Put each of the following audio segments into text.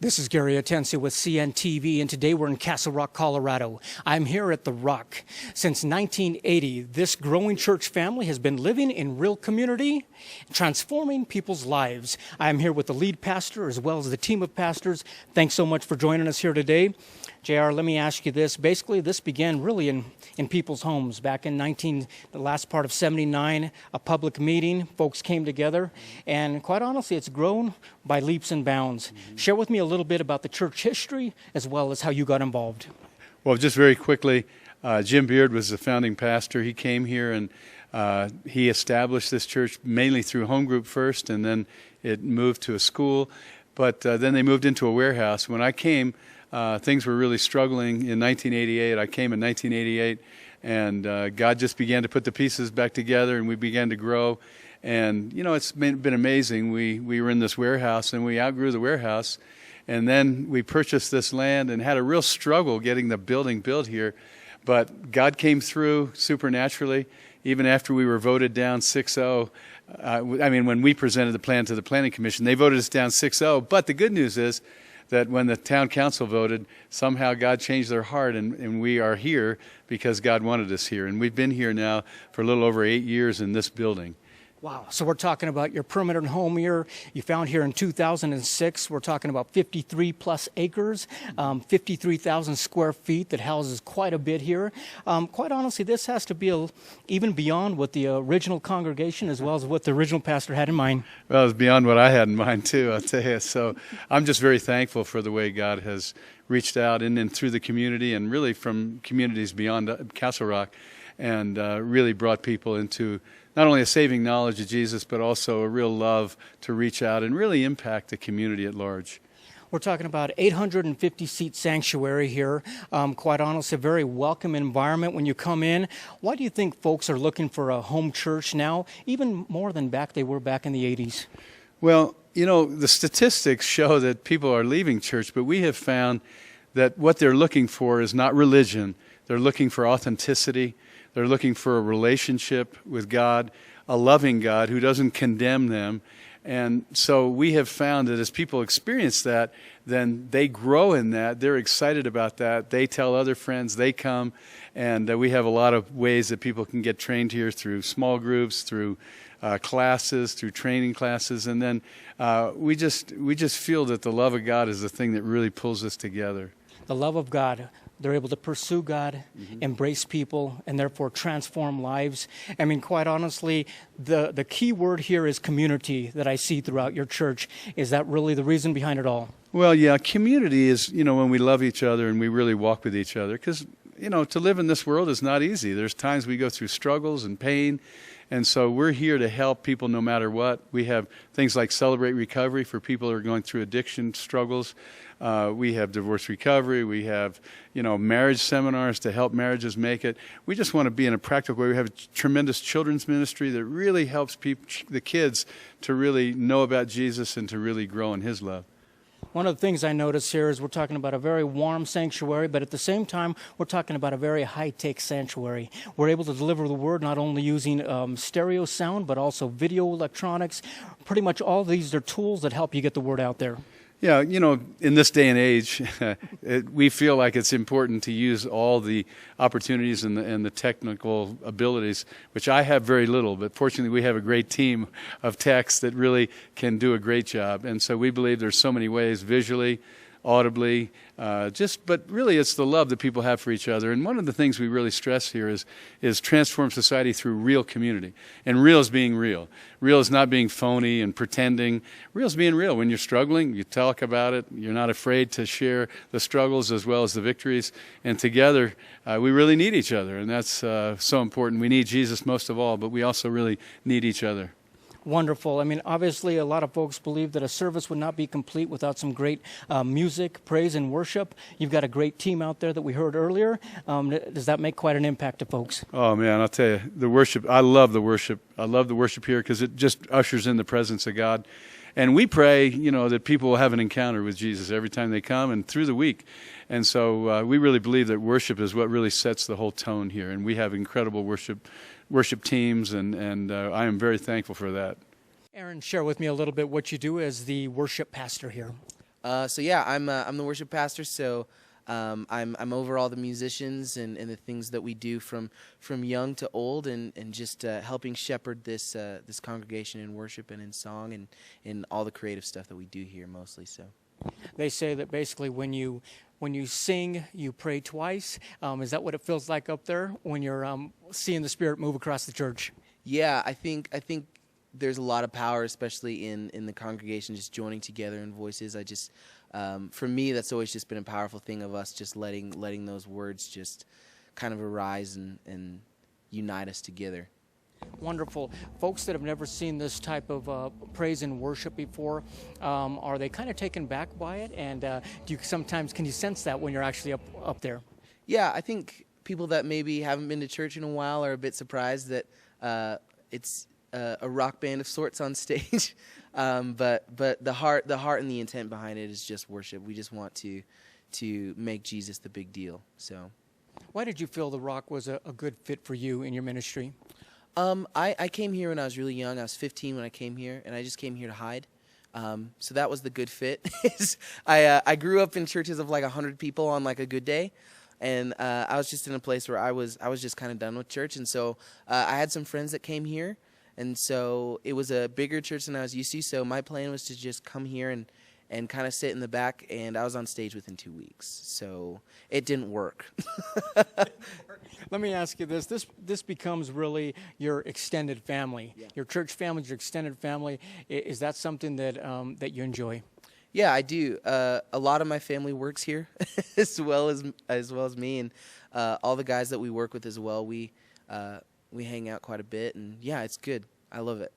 This is Gary Atencio with CNTV, and today we're in Castle Rock, Colorado. I'm here at The Rock. Since 1980, this growing church family has been living in real community, transforming people's lives. I'm here with the lead pastor as well as the team of pastors. Thanks so much for joining us here today. JR, let me ask you this. Basically, this began really in people's homes back in the last part of 79, a public meeting. Folks came together, and quite honestly, it's grown by leaps and bounds. Share with me a little bit about the church history as well as how you got involved. Well, just very quickly, Jim Beard was the founding pastor. He came here and he established this church mainly through home group first, and then it moved to a school. But then they moved into a warehouse. When I came, things were really struggling in 1988. I came in 1988, and God just began to put the pieces back together, and we began to grow. And, you know, it's been amazing. We were in this warehouse, and we outgrew the warehouse. And then we purchased this land and had a real struggle getting the building built here. But God came through supernaturally, even after we were voted down 6-0. When we presented the plan to the Planning Commission, they voted us down 6-0. But the good news is that when the town council voted, somehow God changed their heart, and we are here because God wanted us here. And we've been here now for a little over 8 years in this building. Wow. So we're talking about your permanent home here. You found here in 2006. We're talking about 53 plus acres, 53,000 square feet that houses quite a bit here. Quite honestly, this has to be even beyond what the original congregation as well as what the original pastor had in mind. Well, it's beyond what I had in mind too, I'll tell you. So I'm just very thankful for the way God has reached out in and through the community, and really from communities beyond Castle Rock, and really brought people into not only a saving knowledge of Jesus, but also a real love to reach out and really impact the community at large. We're talking about 850-seat sanctuary here. Quite honestly, a very welcome environment when you come in. Why do you think folks are looking for a home church now, even more than they were back in the 80s? Well, you know, the statistics show that people are leaving church, but we have found that what they're looking for is not religion. They're looking for authenticity. They're looking for a relationship with God, a loving God who doesn't condemn them. And so we have found that as people experience that, then they grow in that. They're excited about that. They tell other friends, they come. And we have a lot of ways that people can get trained here through small groups, through classes, through training classes. And then we just feel that the love of God is the thing that really pulls us together. The love of God. They're able to pursue God, embrace people, and therefore transform lives. I mean, quite honestly, the key word here is community that I see throughout your church. Is that really the reason behind it all? Well, yeah, community is, you know, when we love each other and we really walk with each other. Because, you know, to live in this world is not easy. There's times we go through struggles and pain. And so we're here to help people no matter what. We have things like Celebrate Recovery for people who are going through addiction struggles. We have divorce recovery. We have, you know, marriage seminars to help marriages make it. We just want to be in a practical way. We have a tremendous children's ministry that really helps the kids to really know about Jesus and to really grow in His love. One of the things I notice here is we're talking about a very warm sanctuary, but at the same time, we're talking about a very high-tech sanctuary. We're able to deliver the word not only using stereo sound, but also video electronics. Pretty much all of these are tools that help you get the word out there. Yeah, you know, in this day and age, we feel like it's important to use all the opportunities and the technical abilities, which I have very little, but fortunately we have a great team of techs that really can do a great job. And so we believe there's so many ways, visually, audibly, but really it's the love that people have for each other. And one of the things we really stress here is transform society through real community. And real is being real. Real is not being phony and pretending. Real is being real. When you're struggling, you talk about it. You're not afraid to share the struggles as well as the victories. And together, we really need each other. And that's so important. We need Jesus most of all, but we also really need each other. Wonderful. I mean, obviously, a lot of folks believe that a service would not be complete without some great music, praise, and worship. You've got a great team out there that we heard earlier. Does that make quite an impact to folks? Oh, man, I'll tell you, the worship, I love the worship. I love the worship here because it just ushers in the presence of God. And we pray, you know, that people will have an encounter with Jesus every time they come and through the week. And so we really believe that worship is what really sets the whole tone here. And we have incredible worship teams, and I am very thankful for that. Aaron, share with me a little bit what you do as the worship pastor here. So yeah, I'm the worship pastor. So I'm over all the musicians and the things that we do from young to old, and just helping shepherd this congregation in worship and in song and in all the creative stuff that we do here mostly. So They say that basically when you sing, you pray twice. Is that what it feels like up there when you're seeing the Spirit move across the church? yeah, I think there's a lot of power, especially in the congregation, just joining together in voices. I just for me, that's always just been a powerful thing of us just letting those words just kind of arise and unite us together. Wonderful. Folks that have never seen this type of praise and worship before, are they kind of taken back by it? And can you sense that when you're actually up there? Yeah, I think people that maybe haven't been to church in a while are a bit surprised that it's a rock band of sorts on stage. But the heart and the intent behind it is just worship. We just want to make Jesus the big deal. So, why did you feel the Rock was a good fit for you in your ministry? I came here when I was really young. I was 15 when I came here, and I just came here to hide. So that was the good fit. I grew up in churches of like 100 people on like a good day, and I was just in a place where I was just kind of done with church, and so I had some friends that came here, and so it was a bigger church than I was used to. So my plan was to just come here and kind of sit in the back, and I was on stage within 2 weeks. So it didn't work. Let me ask you this. This becomes really your extended family. Yeah. Your church family, your extended family. Is that something that you enjoy? Yeah, I do. A lot of my family works here as well as me, and all the guys that we work with as well. We hang out quite a bit, and yeah, it's good. I love it.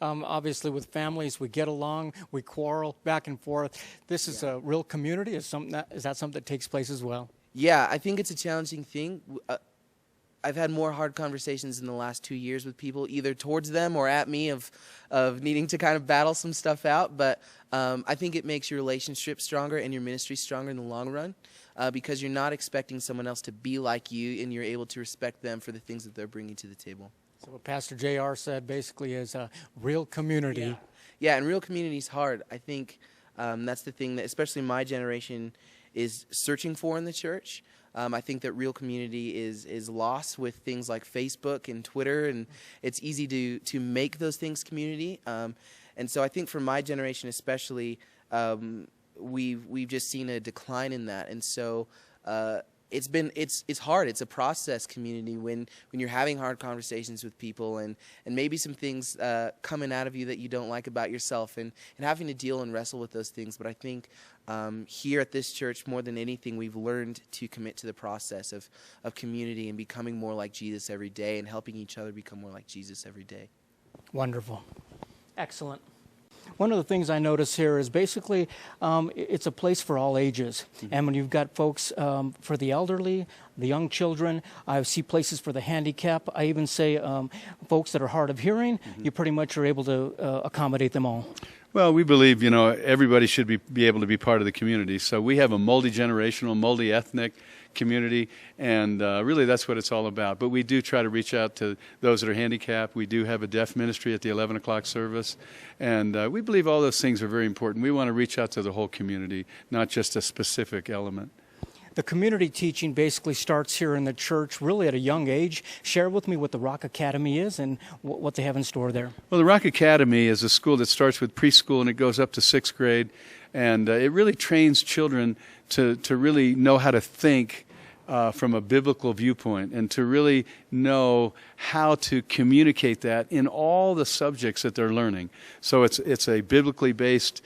Obviously, with families, we get along, we quarrel back and forth. This is a real community. Is that something that takes place as well? Yeah, I think it's a challenging thing. I've had more hard conversations in the last 2 years with people, either towards them or at me, of needing to kind of battle some stuff out. But I think it makes your relationship stronger and your ministry stronger in the long run, because you're not expecting someone else to be like you, and you're able to respect them for the things that they're bringing to the table. So what Pastor JR said basically is a real community. Yeah, and real community is hard. I think that's the thing that especially my generation is searching for in the church. I think that real community is lost with things like Facebook and Twitter, and it's easy to make those things community. And so I think for my generation especially, we've just seen a decline in that. And so it's hard. It's a process community when you're having hard conversations with people, and maybe some things coming out of you that you don't like about yourself, and having to deal and wrestle with those things. But I think here at this church, more than anything, we've learned to commit to the process of community and becoming more like Jesus every day, and helping each other become more like Jesus every day. Wonderful. Excellent. One of the things I notice here is basically it's a place for all ages. Mm-hmm. And when you've got folks for the elderly, the young children, I see places for the handicapped. I even say folks that are hard of hearing, you pretty much are able to accommodate them all. Well, we believe, everybody should be able to be part of the community. So we have a multi-generational, multi-ethnic community, and really that's what it's all about. But we do try to reach out to those that are handicapped. We do have a deaf ministry at the 11 o'clock service, and we believe all those things are very important. We want to reach out to the whole community, not just a specific element. The community teaching basically starts here in the church really at a young age. Share with me what the Rock Academy is and what they have in store there. Well, the Rock Academy is a school that starts with preschool and it goes up to 6th grade. And it really trains children to really know how to think from a biblical viewpoint, and to really know how to communicate that in all the subjects that they're learning. So it's a biblically based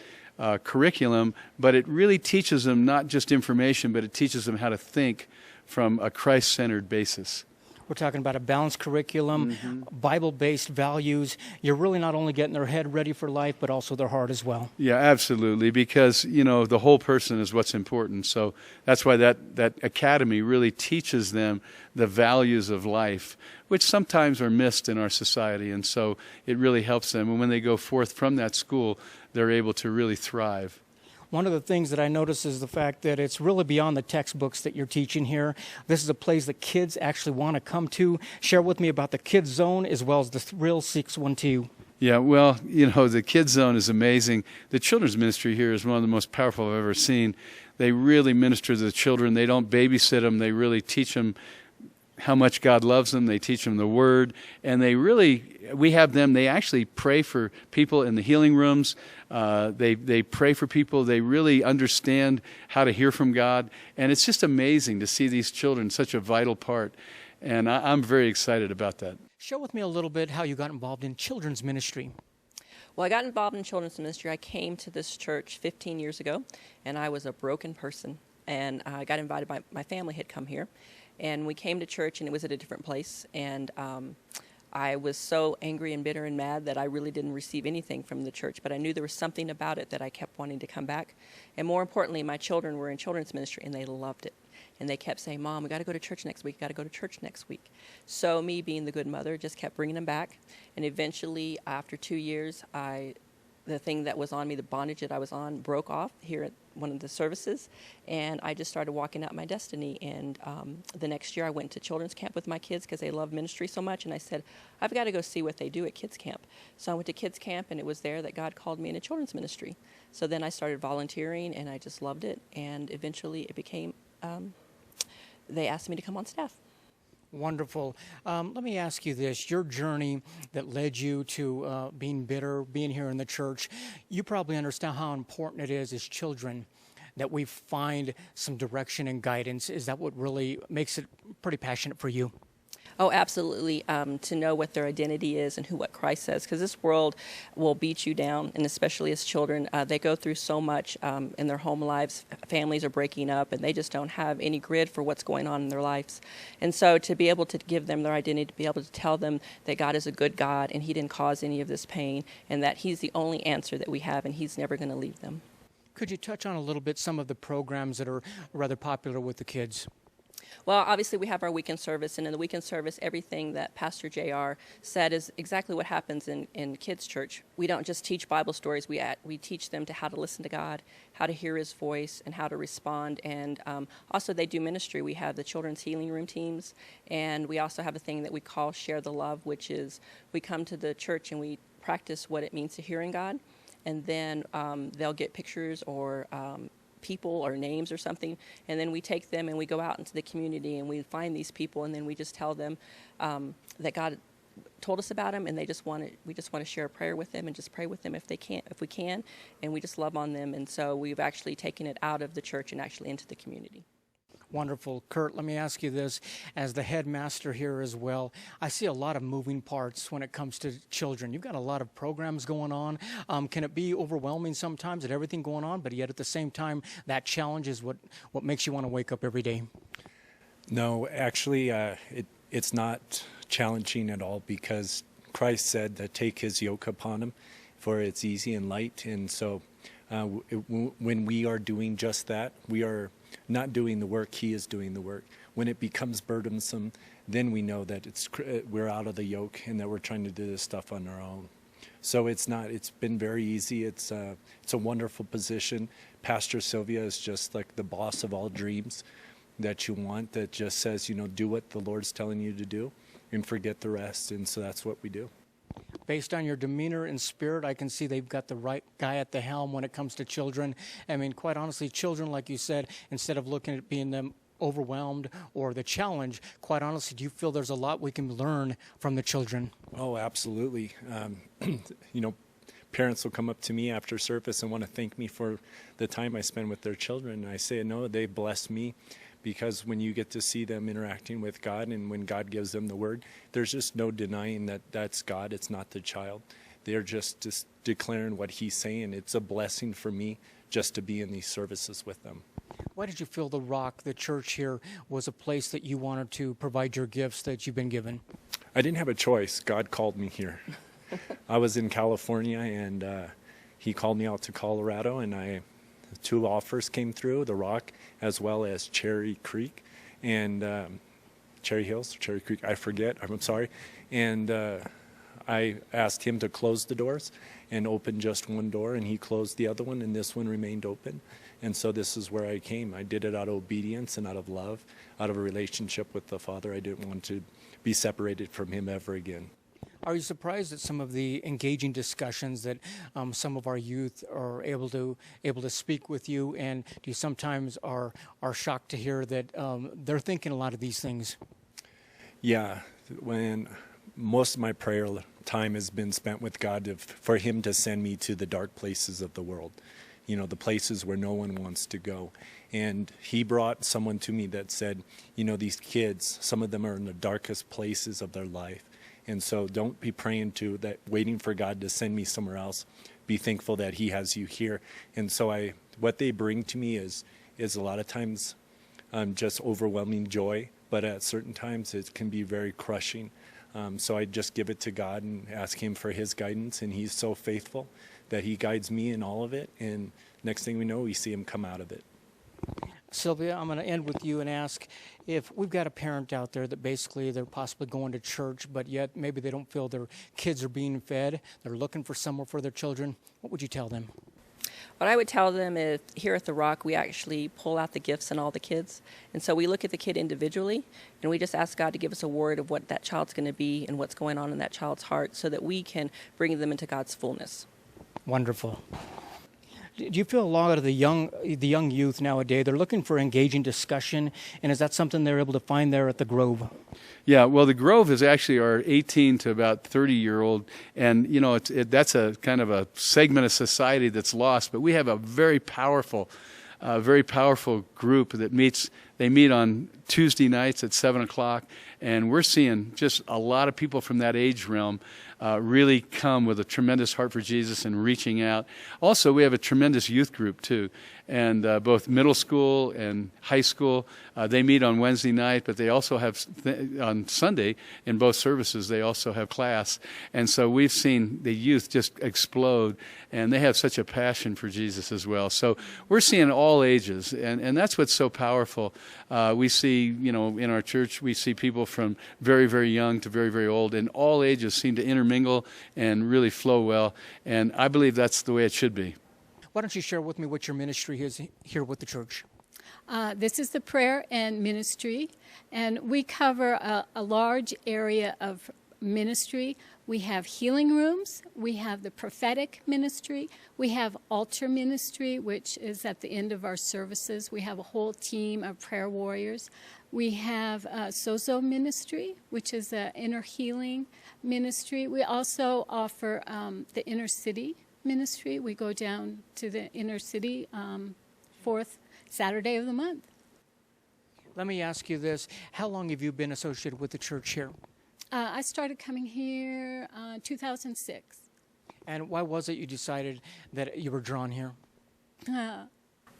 curriculum, but it really teaches them not just information, but it teaches them how to think from a Christ-centered basis. We're talking about a balanced curriculum, Bible-based values. You're really not only getting their head ready for life, but also their heart as well. Yeah, absolutely, because, the whole person is what's important. So that's why that academy really teaches them the values of life, which sometimes are missed in our society. And so it really helps them. And when they go forth from that school, they're able to really thrive. One of the things that I notice is the fact that it's really beyond the textbooks that you're teaching here. This is a place that kids actually want to come to. Share with me about the Kids Zone as well as the Thrill 612. Yeah, well, the Kids Zone is amazing. The children's ministry here is one of the most powerful I've ever seen. They really minister to the children. They don't babysit them. They really teach them how much God loves them. They teach them the Word. And we have them, they actually pray for people in the healing rooms. They pray for people. They really understand how to hear from God. And it's just amazing to see these children, such a vital part. And I'm very excited about that. Share with me a little bit how you got involved in children's ministry. Well, I got involved in children's ministry. I came to this church 15 years ago, and I was a broken person. And I got invited my family had come here, and we came to church, and it was at a different place. And I was so angry and bitter and mad that I really didn't receive anything from the church. But I knew there was something about it that I kept wanting to come back. And more importantly, my children were in children's ministry, and they loved it. And they kept saying, Mom, we got to go to church next week. Got to go to church next week. So me, being the good mother, just kept bringing them back. And eventually, after 2 years, the thing that was on me, the bondage that I was on, broke off here at one of the services. And I just started walking out my destiny. And the next year, I went to children's camp with my kids because they love ministry so much. And I said, I've got to go see what they do at kids camp. So I went to kids camp, and it was there that God called me into children's ministry. So then I started volunteering, and I just loved it. And eventually, it became... they asked me to come on staff. Wonderful. Let me ask you this. Your journey that led you to being bitter, being here in the church, you probably understand how important it is as children that we find some direction and guidance. Is that what really makes it pretty passionate for you? Oh, absolutely. To know what their identity is and what Christ says, because this world will beat you down, and especially as children, they go through so much in their home lives. Families are breaking up, and they just don't have any grid for what's going on in their lives. And so to be able to give them their identity, to be able to tell them that God is a good God, and He didn't cause any of this pain, and that He's the only answer that we have, and He's never going to leave them. Could you touch on a little bit some of the programs that are rather popular with the kids? Well, obviously, we have our weekend service, and in the weekend service, everything that Pastor JR said is exactly what happens in kids' church. We don't just teach Bible stories. We teach them how to listen to God, how to hear His voice, and how to respond. And also, they do ministry. We have the children's healing room teams, and we also have a thing that we call Share the Love, which is we come to the church and we practice what it means to hear in God, and then they'll get pictures or people or names or something, and then we take them and we go out into the community and we find these people, and then we just tell them that God told us about them, and we just want to share a prayer with them and just pray with them if we can, and we just love on them. And so we've actually taken it out of the church and actually into the community. Wonderful. Kurt, let me ask you this. As the headmaster here as well, I see a lot of moving parts when it comes to children. You've got a lot of programs going on. Can it be overwhelming sometimes at everything going on, but yet at the same time, that challenge is what makes you want to wake up every day? No, actually, it's not challenging at all, because Christ said to take His yoke upon Him, for it's easy and light. And so when we are doing just that, we are not doing the work, He is doing the work. When it becomes burdensome, then we know that we're out of the yoke and that we're trying to do this stuff on our own. So it's been very easy. It's a wonderful position. Pastor Sylvia is just like the boss of all dreams that you want, that just says, do what the Lord's telling you to do and forget the rest. And so that's what we do. Based on your demeanor and spirit, I can see they've got the right guy at the helm when it comes to children. I mean, quite honestly, children, like you said, instead of looking at being them overwhelmed or the challenge, quite honestly, do you feel there's a lot we can learn from the children? Oh, absolutely. Parents will come up to me after service and want to thank me for the time I spend with their children. And I say, no, they bless me. Because when you get to see them interacting with God, and when God gives them the word, there's just no denying that that's God. It's not the child. They're just declaring what He's saying. It's a blessing for me just to be in these services with them. Why did you feel the Rock, the church here, was a place that you wanted to provide your gifts that you've been given? I didn't have a choice. God called me here. I was in California, and He called me out to Colorado, and two offers came through, the Rock as well as Cherry Creek and Cherry Hills, Cherry Creek, I forget, I'm sorry. And I asked Him to close the doors and open just one door, and He closed the other one, and this one remained open. And so this is where I came. I did it out of obedience and out of love, out of a relationship with the Father. I didn't want to be separated from Him ever again. Are you surprised at some of the engaging discussions that some of our youth are able to speak with you? And do you sometimes are shocked to hear that they're thinking a lot of these things? Yeah, when most of my prayer time has been spent with God for Him to send me to the dark places of the world, the places where no one wants to go. And He brought someone to me that said, these kids, some of them are in the darkest places of their life. And so don't be praying waiting for God to send me somewhere else. Be thankful that He has you here. And so what they bring to me is a lot of times just overwhelming joy, but at certain times it can be very crushing. So I just give it to God and ask Him for His guidance, and He's so faithful that He guides me in all of it. And next thing we know, we see Him come out of it. Sylvia, I'm going to end with you and ask if we've got a parent out there that basically they're possibly going to church, but yet maybe they don't feel their kids are being fed. They're looking for somewhere for their children. What would you tell them? What I would tell them is here at the Rock, we actually pull out the gifts in all the kids. And so we look at the kid individually, and we just ask God to give us a word of what that child's going to be and what's going on in that child's heart so that we can bring them into God's fullness. Wonderful. Do you feel a lot of the young youth nowadays, they're looking for engaging discussion, and is that something they're able to find there at the Grove? Yeah, well, the Grove is actually our 18 to about 30-year-old, and that's a kind of a segment of society that's lost. But we have a very powerful group that meets. They meet on Tuesday nights at 7 o'clock, and we're seeing just a lot of people from that age realm really come with a tremendous heart for Jesus and reaching out. Also, we have a tremendous youth group too, and both middle school and high school, they meet on Wednesday night, but they also have on Sunday in both services, they also have class. And so we've seen the youth just explode, and they have such a passion for Jesus as well. So we're seeing all ages, and that's what's so powerful. We see, in our church, we see people from very, very young to very, very old, and all ages seem to intermingle and really flow well. And I believe that's the way it should be. Why don't you share with me what your ministry is here with the church? This is the prayer and ministry, and we cover a large area of ministry. We have healing rooms, we have the prophetic ministry, we have altar ministry, which is at the end of our services. We have a whole team of prayer warriors. We have Sozo ministry, which is an inner healing ministry. We also offer the inner city ministry. We go down to the inner city fourth Saturday of the month. Let me ask you this. How long have you been associated with the church here? I started coming here 2006. And why was it you decided that you were drawn here?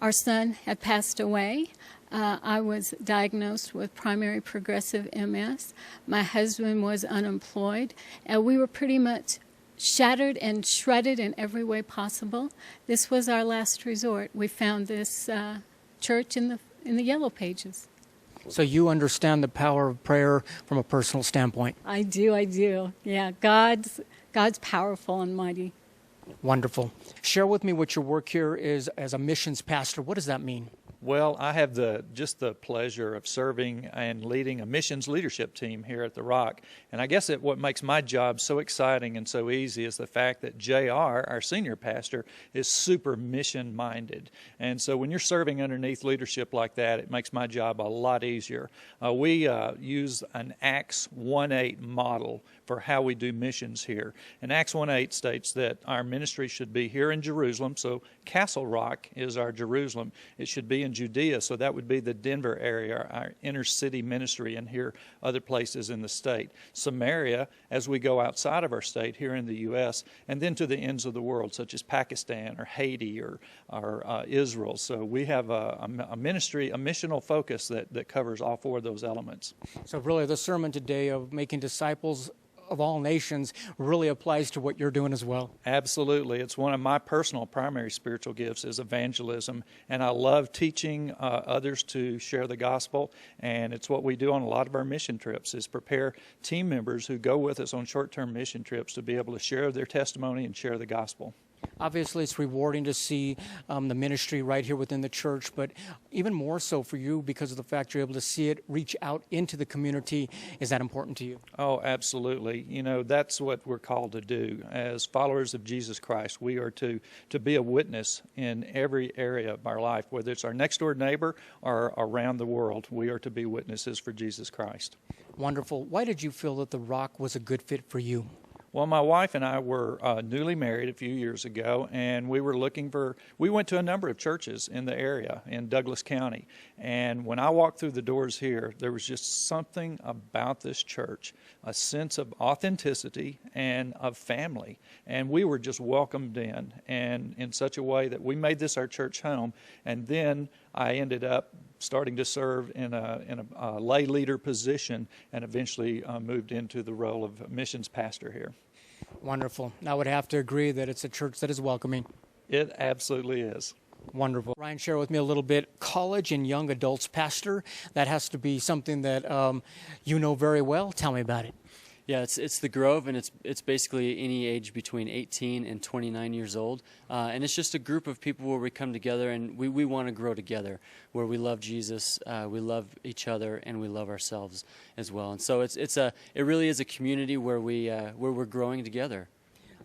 Our son had passed away. I was diagnosed with primary progressive MS. My husband was unemployed, and we were pretty much shattered and shredded in every way possible. This was our last resort. We found this church in the Yellow Pages. So you understand the power of prayer from a personal standpoint. I do. Yeah, God's powerful and mighty. Wonderful. Share with me what your work here is as a missions pastor. What does that mean? Well, I have just the pleasure of serving and leading a missions leadership team here at the Rock. And I guess what makes my job so exciting and so easy is the fact that JR, our senior pastor, is super mission-minded. And so when you're serving underneath leadership like that, it makes my job a lot easier. We use an Acts 1:8 model for how we do missions here. And Acts 1:8 states that our ministry should be here in Jerusalem, so Castle Rock is our Jerusalem. It should be in Judea, so that would be the Denver area, our inner city ministry, and here other places in the state. Samaria, as we go outside of our state here in the U.S., and then to the ends of the world, such as Pakistan or Haiti or Israel. So we have a ministry, a missional focus that covers all four of those elements. So really the sermon today of making disciples of all nations really applies to what you're doing as well. Absolutely. It's one of my personal primary spiritual gifts is evangelism, and I love teaching others to share the gospel, and it's what we do on a lot of our mission trips is prepare team members who go with us on short-term mission trips to be able to share their testimony and share the gospel. Obviously, it's rewarding to see the ministry right here within the church, but even more so for you because of the fact you're able to see it reach out into the community. Is that important to you? Oh, absolutely. You know, that's what we're called to do. As followers of Jesus Christ, we are to be a witness in every area of our life, whether it's our next door neighbor or around the world. We are to be witnesses for Jesus Christ. Wonderful. Why did you feel that the Rock was a good fit for you? Well, my wife and I were newly married a few years ago, and we went to a number of churches in the area in Douglas County. And when I walked through the doors here, there was just something about this church, a sense of authenticity and of family. And we were just welcomed in, and in such a way that we made this our church home. And then I ended up starting to serve in a lay leader position, and eventually moved into the role of missions pastor here. Wonderful. I would have to agree that it's a church that is welcoming. It absolutely is. Wonderful. Ryan, share with me a little bit. College and young adults pastor, that has to be something that you know very well. Tell me about it. Yeah, it's the Grove, and it's basically any age between 18 and 29 years old, and it's just a group of people where we come together and we want to grow together, where we love Jesus, we love each other, and we love ourselves as well. And so it really is a community where we're growing together.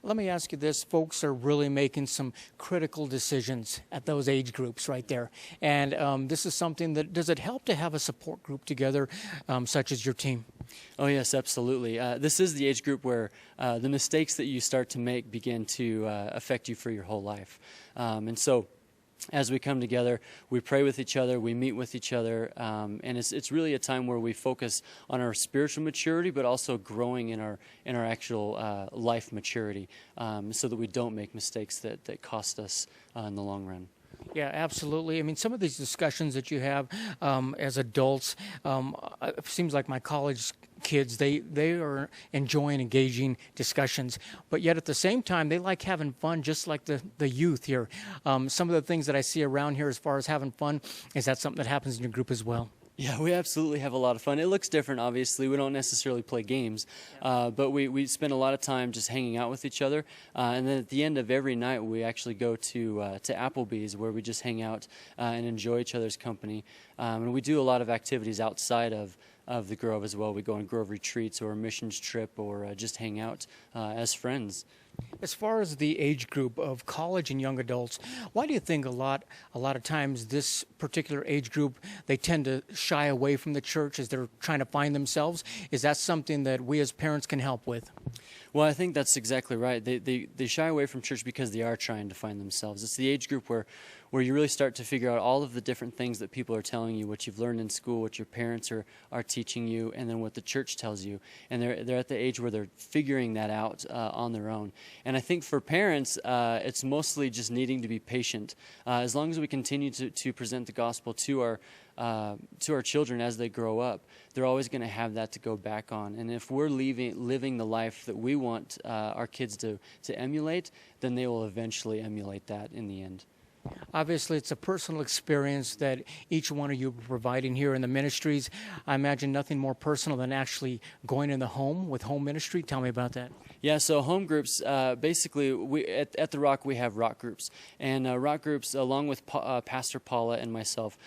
Let me ask you this. Folks are really making some critical decisions at those age groups right there. And this is something that, does it help to have a support group together, such as your team? Oh, yes, absolutely. This is the age group where the mistakes that you start to make begin to affect you for your whole life. And so as we come together, we pray with each other, we meet with each other, and it's really a time where we focus on our spiritual maturity, but also growing in our actual life maturity, so that we don't make mistakes that cost us in the long run. Yeah, absolutely. I mean, some of these discussions that you have as adults, it seems like my college kids, they are enjoying engaging discussions, but yet at the same time, they like having fun just like the youth here. Some of the things that I see around here as far as having fun, is that something that happens in your group as well? Yeah, we absolutely have a lot of fun. It looks different, obviously. We don't necessarily play games, but we spend a lot of time just hanging out with each other. And then at the end of every night, we actually go to Applebee's, where we just hang out and enjoy each other's company. And we do a lot of activities outside of the Grove as well. We go on Grove retreats or a missions trip, or just hang out as friends. As far as the age group of college and young adults, why do you think a lot of times this particular age group, they tend to shy away from the church as they're trying to find themselves? Is that something that we as parents can help with? Well, I think that's exactly right. They shy away from church because they are trying to find themselves. It's the age group where you really start to figure out all of the different things that people are telling you, what you've learned in school, what your parents are teaching you, and then what the church tells you. And they're at the age where they're figuring that out on their own. And I think for parents, it's mostly just needing to be patient. As long as we continue to present the gospel to our children as they grow up, they're always going to have that to go back on. And if we're living the life that we want our kids to emulate, then they will eventually emulate that in the end. Obviously, it's a personal experience that each one of you are providing here in the ministries. I imagine nothing more personal than actually going in the home with home ministry. Tell me about that. Yeah, so home groups, basically, we at the Rock, we have rock groups. And rock groups, along with Pastor Paula and myself,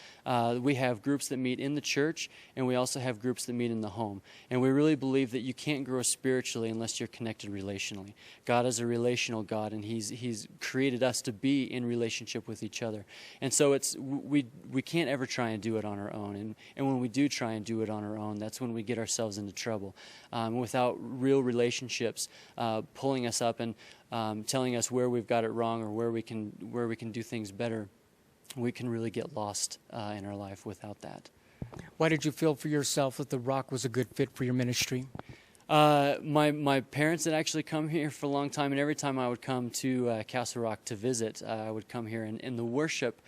we have groups that meet in the church, and we also have groups that meet in the home. And we really believe that you can't grow spiritually unless you're connected relationally. God is a relational God, and He's created us to be in relationship with each other. And so we can't ever try and do it on our own. And when we do try and do it on our own, that's when we get ourselves into trouble. Without real relationships pulling us up and telling us where we've got it wrong or where we can do things better, we can really get lost in our life without that. Why did you feel for yourself that the Rock was a good fit for your ministry? My parents had actually come here for a long time, and every time I would come to Castle Rock to visit, I would come here, and the worship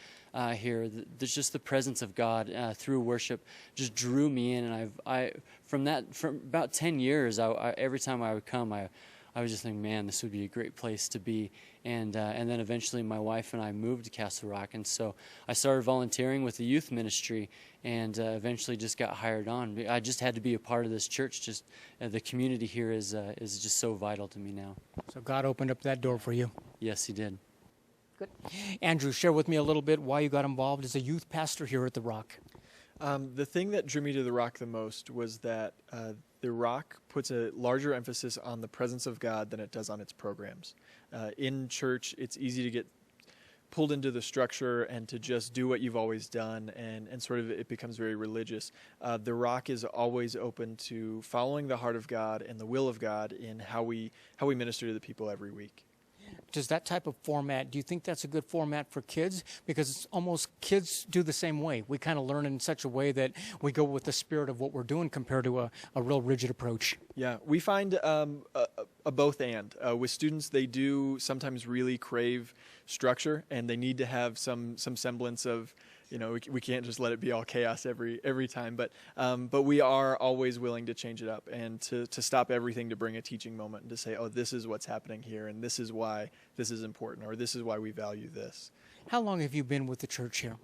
here, there's just the presence of God through worship just drew me in, and from about 10 years, every time I would come, I was just thinking, man, this would be a great place to be. And then eventually my wife and I moved to Castle Rock. And so I started volunteering with the youth ministry and eventually just got hired on. I just had to be a part of this church. Just the community here is just so vital to me now. So God opened up that door for you. Yes, He did. Good. Andrew, share with me a little bit why you got involved as a youth pastor here at the Rock. The thing that drew me to the Rock the most was that the Rock puts a larger emphasis on the presence of God than it does on its programs. In church, it's easy to get pulled into the structure and to just do what you've always done, and sort of it becomes very religious. The Rock is always open to following the heart of God and the will of God in how we minister to the people every week. Does that type of format, do you think that's a good format for kids? Because it's almost kids do the same way. We kind of learn in such a way that we go with the spirit of what we're doing compared to a real rigid approach. Yeah, we find a both and. With students, they do sometimes really crave structure, and they need to have some semblance of, we can't just let it be all chaos every time. But we are always willing to change it up and to stop everything to bring a teaching moment and to say, oh, this is what's happening here, and this is why this is important, or this is why we value this. How long have you been with the church here?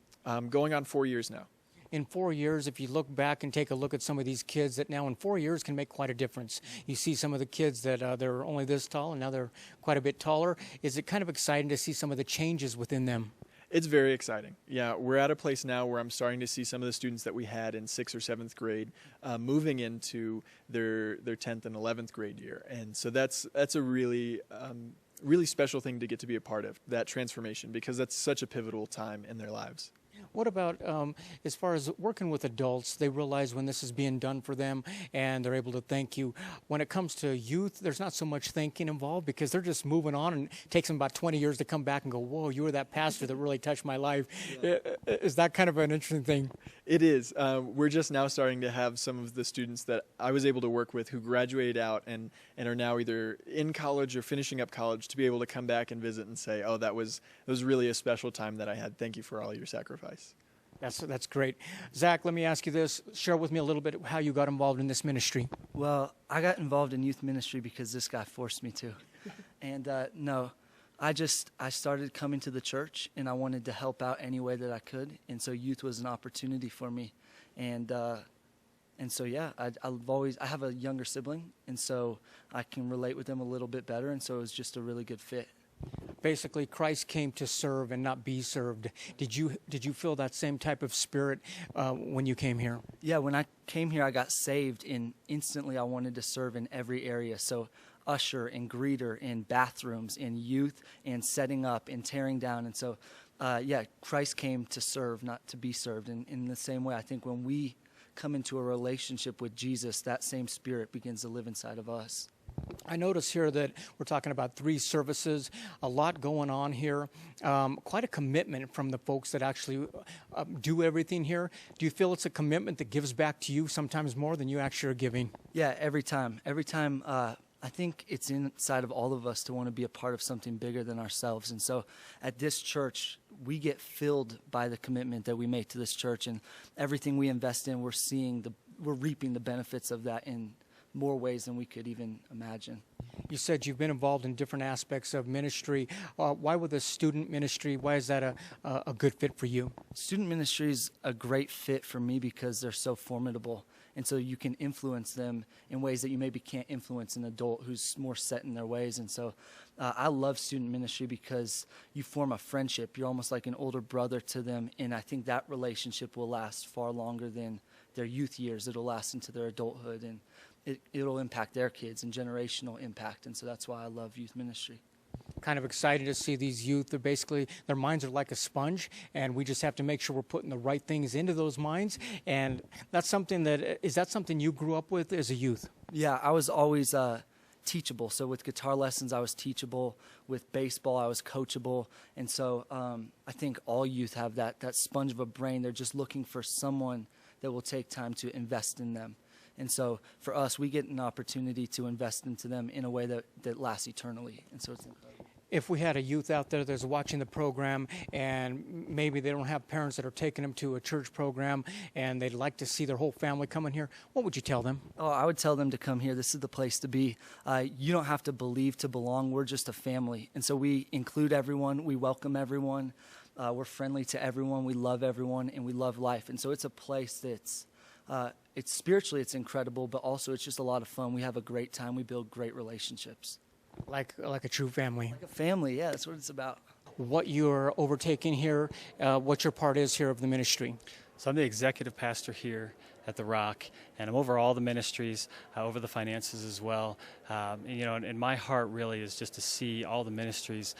Going on 4 years now. In 4 years, if you look back and take a look at some of these kids that now in 4 years can make quite a difference. You see some of the kids that they're only this tall and now they're quite a bit taller. Is it kind of exciting to see some of the changes within them? It's very exciting. Yeah, we're at a place now where I'm starting to see some of the students that we had in 6th or 7th grade moving into their 10th and 11th grade year. And so that's a really special thing to get to be a part of, that transformation, because that's such a pivotal time in their lives. What about as far as working with adults? They realize when this is being done for them and they're able to thank you. When it comes to youth, there's not so much thinking involved because they're just moving on, and it takes them about 20 years to come back and go, whoa, you were that pastor that really touched my life. Yeah. Is that kind of an interesting thing? It is. We're just now starting to have some of the students that I was able to work with who graduated out and are now either in college or finishing up college to be able to come back and visit and say, oh, that was really a special time that I had. Thank you for all your sacrifice. That's great. Zach, let me ask you this. Share with me a little bit how you got involved in this ministry. Well, I got involved in youth ministry because this guy forced me to. And I started coming to the church, and I wanted to help out any way that I could. And so youth was an opportunity for me. And so, yeah, I have a younger sibling, and so I can relate with them a little bit better. And so it was just a really good fit. Basically, Christ came to serve and not be served. Did you feel that same type of spirit when you came here? Yeah, when I came here, I got saved, and instantly I wanted to serve in every area. So usher and greeter in bathrooms, in youth, and setting up and tearing down. And so, Christ came to serve, not to be served. And in the same way, I think when we come into a relationship with Jesus, that same spirit begins to live inside of us. I notice here that we're talking about 3 services, a lot going on here, quite a commitment from the folks that actually do everything here. Do you feel it's a commitment that gives back to you sometimes more than you actually are giving? Yeah, every time. I think it's inside of all of us to want to be a part of something bigger than ourselves. And so at this church, we get filled by the commitment that we make to this church, and everything we invest in, we're reaping the benefits of that in more ways than we could even imagine. You said you've been involved in different aspects of ministry. Why with the student ministry, why is that a good fit for you? Student ministry is a great fit for me because they're so formidable. And so you can influence them in ways that you maybe can't influence an adult who's more set in their ways. And so I love student ministry because you form a friendship. You're almost like an older brother to them. And I think that relationship will last far longer than their youth years. It'll last into their adulthood, and it'll impact their kids and generational impact. And so that's why I love youth ministry. Kind of excited to see these youth. They're basically, their minds are like a sponge, and we just have to make sure we're putting the right things into those minds. And that's something is that something you grew up with as a youth? Yeah, I was always teachable. So with guitar lessons, I was teachable. With baseball, I was coachable. And so I think all youth have that sponge of a brain. They're just looking for someone that will take time to invest in them. And so for us, we get an opportunity to invest into them in a way that lasts eternally. And so it's incredible. If we had a youth out there that's watching the program and maybe they don't have parents that are taking them to a church program and they'd like to see their whole family coming here, what would you tell them? Oh, I would tell them to come here. This is the place to be. You don't have to believe to belong. We're just a family. And so we include everyone. We welcome everyone. We're friendly to everyone. We love everyone, and we love life. And so it's a place that's it's spiritually, it's incredible, but also it's just a lot of fun. We have a great time. We build great relationships. Like a true family. Like a family, yeah, that's what it's about. what you're overtaking here, what your part is here of the ministry. So I'm the executive pastor here at the Rock, and I'm over all the ministries, over the finances as well. And my heart really is just to see all the ministries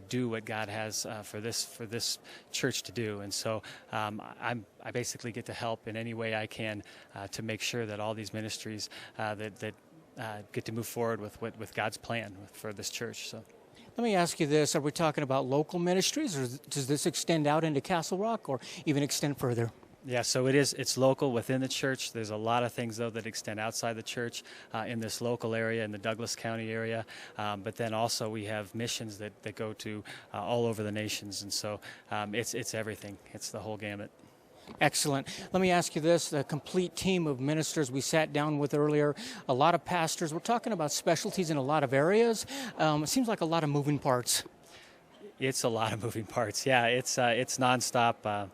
do what God has for this church to do. And so I basically get to help in any way I can to make sure that all these ministries that get to move forward with God's plan for this church. So. Let me ask you this. Are we talking about local ministries, or does this extend out into Castle Rock or even extend further? Yeah, so it's local within the church. There's a lot of things, though, that extend outside the church in this local area, in the Douglas County area. But then also we have missions that go to all over the nations. And so it's everything. It's the whole gamut. Excellent. Let me ask you this. The complete team of ministers we sat down with earlier, a lot of pastors. We're talking about specialties in a lot of areas. It seems like a lot of moving parts. It's a lot of moving parts. Yeah, it's nonstop.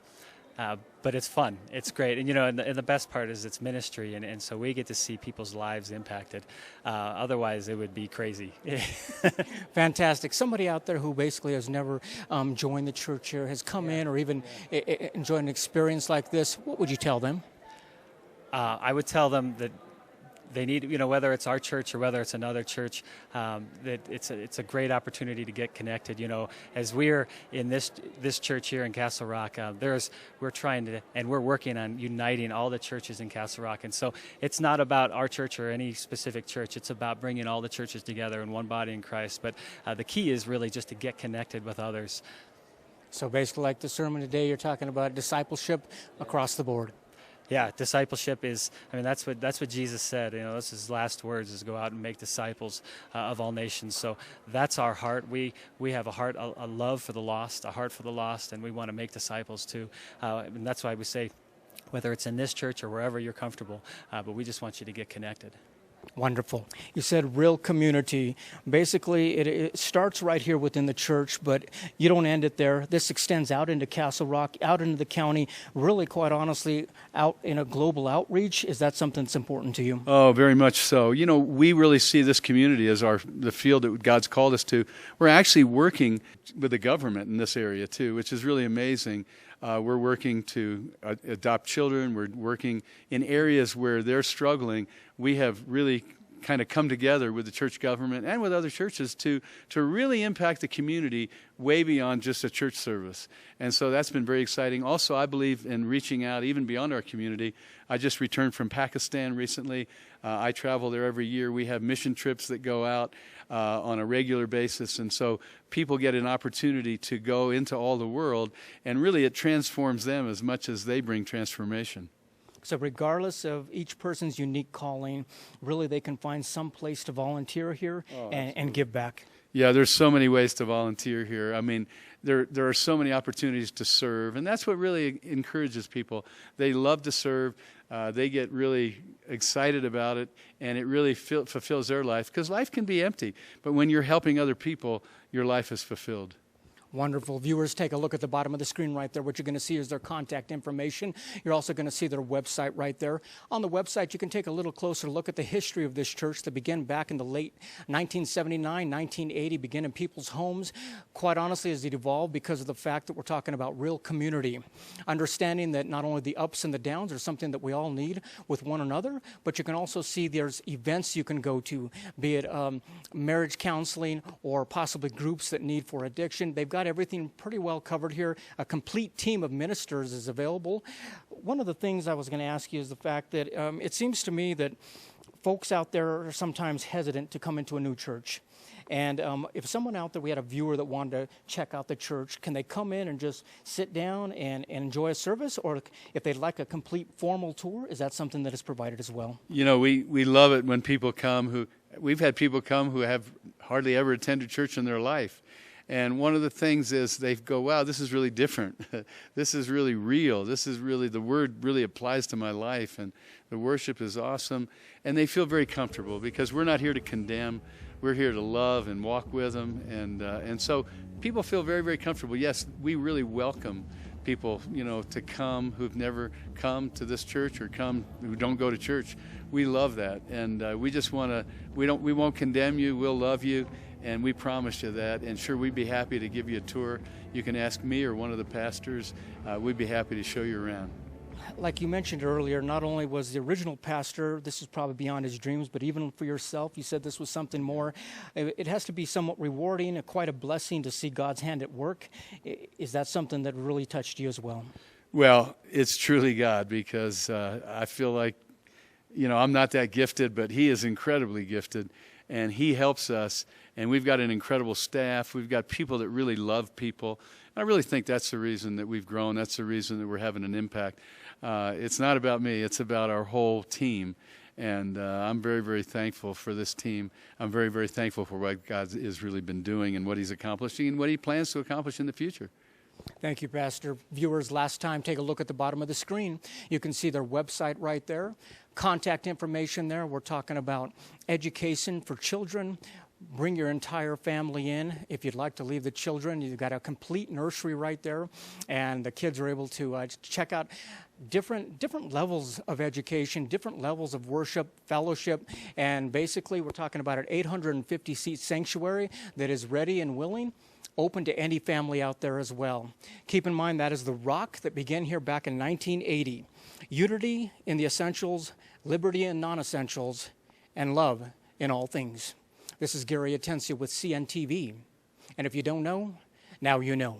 But it's fun. It's great. And, and the best part is it's ministry. And so we get to see people's lives impacted. Otherwise, it would be crazy. Fantastic. Somebody out there who basically has never joined the church here, has come in or even enjoyed an experience like this, what would you tell them? I would tell them that they need, whether it's our church or whether it's another church, that it's a great opportunity to get connected. As we're in this church here in Castle Rock, we're trying to, and we're working on uniting all the churches in Castle Rock. And so it's not about our church or any specific church. It's about bringing all the churches together in one body in Christ. But the key is really just to get connected with others. So basically, like the sermon today, you're talking about discipleship across the board. Yeah, discipleship is, that's what Jesus said. That's his last words, is go out and make disciples of all nations. So that's our heart. We have a love for the lost, a heart for the lost, and we want to make disciples too. And that's why we say, whether it's in this church or wherever you're comfortable, but we just want you to get connected. Wonderful. You said real community. Basically, it starts right here within the church, but you don't end it there. This extends out into Castle Rock, out into the county, really, quite honestly, out in a global outreach. Is that something that's important to you? Oh, very much so. We really see this community as the field that God's called us to. We're actually working with the government in this area, too, which is really amazing. We're working to adopt children. We're working in areas where they're struggling. We have really kind of come together with the church government and with other churches to really impact the community way beyond just a church service. And so that's been very exciting. Also, I believe in reaching out even beyond our community. I just returned from Pakistan recently. I travel there every year. We have mission trips that go out on a regular basis. And so people get an opportunity to go into all the world, and really it transforms them as much as they bring transformation. So regardless of each person's unique calling, really they can find some place to volunteer here and give back. Yeah, there's so many ways to volunteer here. There are so many opportunities to serve, and that's what really encourages people. They love to serve. They get really excited about it, and it really fulfills their life, because life can be empty. But when you're helping other people, your life is fulfilled. Wonderful. Viewers, take a look at the bottom of the screen right there. What you're going to see is their contact information. You're also going to see their website right there. On the website, you can take a little closer look at the history of this church that began back in the late 1979, 1980, began in people's homes. Quite honestly, as it evolved, because of the fact that we're talking about real community. Understanding that not only the ups and the downs are something that we all need with one another, but you can also see there's events you can go to, be it marriage counseling or possibly groups that need for addiction. They've got everything pretty well covered here. A complete team of ministers is available. One of the things I was going to ask you is the fact that it seems to me that folks out there are sometimes hesitant to come into a new church. And if someone out there, we had a viewer that wanted to check out the church, can they come in and just sit down and enjoy a service? Or if they'd like a complete formal tour, is that something that is provided as well? We love it when people come we've had people come who have hardly ever attended church in their life. And one of the things is they go, wow, this is really different. This is really real. This is really, the word really applies to my life. And the worship is awesome. And they feel very comfortable, because we're not here to condemn. We're here to love and walk with them. And so people feel very, very comfortable. Yes, we really welcome people, to come who've never come to this church or who don't go to church. We love that. And we just want to, we won't condemn you. We'll love you. and we promise you that. And sure, we'd be happy to give you a tour. You can ask me or one of the pastors. We'd be happy to show you around. Like you mentioned earlier, not only was the original pastor, this was probably beyond his dreams, but even for yourself, you said this was something more. It has to be somewhat rewarding and quite a blessing to see God's hand at work. Is that something that really touched you as well? Well, it's truly God, because I feel like, I'm not that gifted, but He is incredibly gifted, and He helps us. And we've got an incredible staff. We've got people that really love people. And I really think that's the reason that we've grown. That's the reason that we're having an impact. It's not about me. It's about our whole team. And I'm very, very thankful for this team. I'm very, very thankful for what God has really been doing and what He's accomplishing and what He plans to accomplish in the future. Thank you, Pastor. Viewers, last time, take a look at the bottom of the screen. You can see their website right there. Contact information there. We're talking about education for children. Bring your entire family in. If you'd like to leave the children, you've got a complete nursery right there, and the kids are able to check out different levels of education, different levels of worship, fellowship, and basically we're talking about an 850-seat sanctuary that is ready and willing, open to any family out there as well. Keep in mind that is the Rock that began here back in 1980. Unity in the essentials, liberty in non-essentials, and love in all things. This is Gary Atencia with CNTV. And if you don't know, now you know.